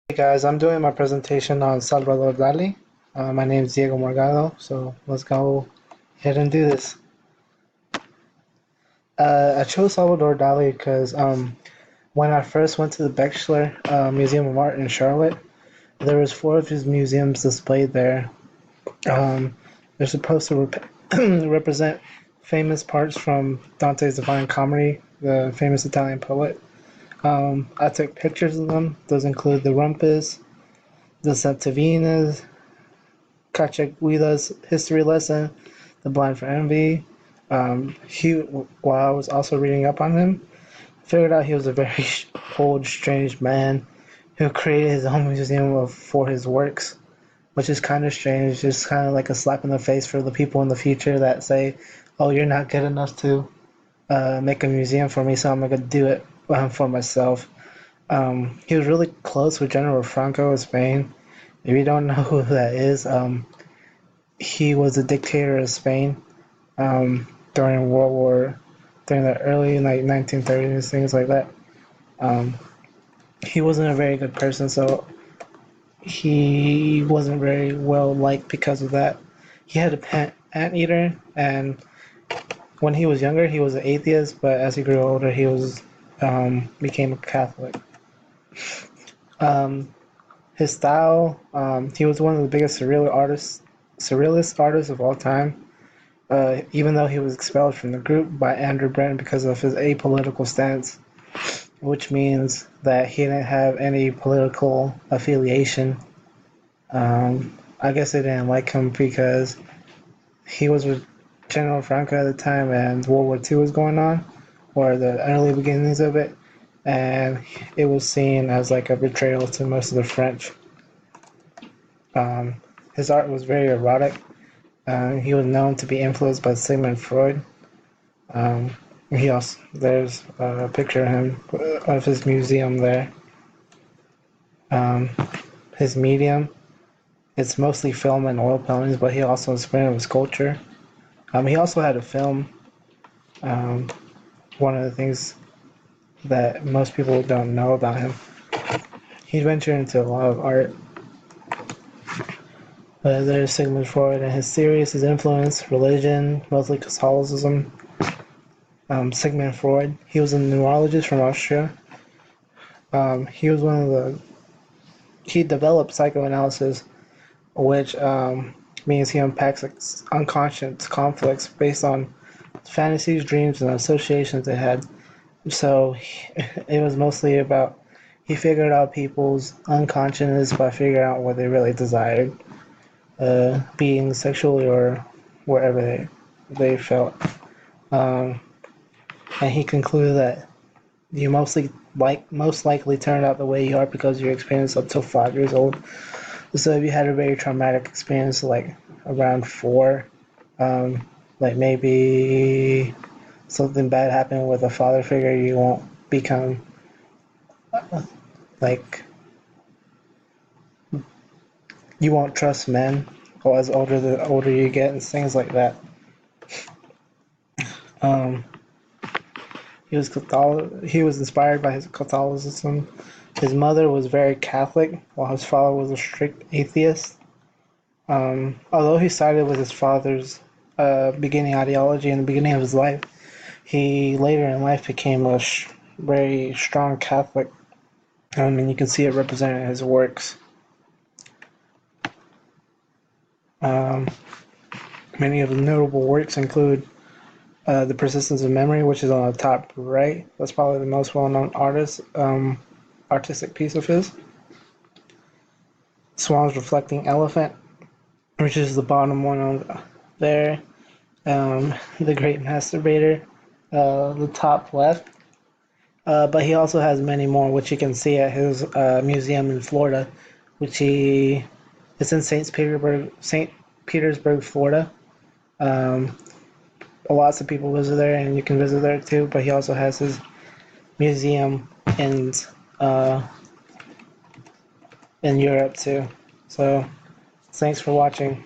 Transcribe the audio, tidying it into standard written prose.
Hey guys, I'm doing my presentation on Salvador Dali. My name is Diego Morgado, so let's go ahead and do this. I chose Salvador Dali because when I first went to the Bechler Museum of Art in Charlotte, there was four of his museums displayed there. Um, they're supposed to represent famous parts from Dante's Divine Comedy, the famous Italian poet. I took pictures of them. Those include the Rumpus, the Septivinas, Cachaguila's history lesson, The Blind for Envy. While I was also reading up on him, figured out he was a very old, strange man who created his own museum for his works, which is kind of strange. Just kind of like a slap in the face for the people in the future that say, "Oh, you're not good enough to make a museum for me, so I'm gonna do it for myself." He was really close with General Franco of Spain. If you don't know who that is, he was a dictator of Spain during during the early 1930s, things like that. Um, he wasn't a very good person, so he wasn't very well liked because of that. He had a pet anteater, and when he was younger, he was an atheist, but as he grew older, he was became a Catholic. Um, his style, he was one of the biggest surrealist artists of all time. Even though he was expelled from the group by Andrew Brent because of his apolitical stance, which means that he didn't have any political affiliation. I guess they didn't like him because he was with General Franco at the time and World War II was going on, or the early beginnings of it, and it was seen as like a betrayal to most of the French. Um, his art was very erotic. He was known to be influenced by Sigmund Freud. Um, there's a picture of him of his museum there. Um, his medium, it's mostly film and oil paintings, but he also experimented with sculpture. He also had a film. Um, One of the things that most people don't know about him, he ventured into a lot of art. There's Sigmund Freud and his theories, his influence, religion, mostly Catholicism. Sigmund Freud, he was a neurologist from Austria. He was one of the he developed psychoanalysis, which means he unpacks unconscious conflicts based on fantasies, dreams, and associations they had. So it was mostly about he figured out people's unconsciousness by figuring out what they really desired, being sexually or wherever they felt. Um, and he concluded that you most likely turned out the way you are because you experienced up till 5 years old. So if you had a very traumatic experience, like around four, um, like maybe something bad happened with a father figure, you won't become like you won't trust men, or as older the older you get, and things like that. Um, he was inspired by his Catholicism. His mother was very Catholic, while his father was a strict atheist. Although he sided with his father's beginning ideology in the beginning of his life, he later in life became a very strong Catholic, and you can see it represented in his works. Um, Many of the notable works include The Persistence of Memory, which is on the top right. That's probably the most well-known artistic piece of his. Swan's Reflecting Elephant, which is the bottom one on there. The Great Masturbator, the top left. But he also has many more, which you can see at his museum in Florida, which he it's in St. Petersburg, Florida. Um, Lots of people visit there, and you can visit there too. But he also has his museum uh, in Europe too. So, thanks for watching.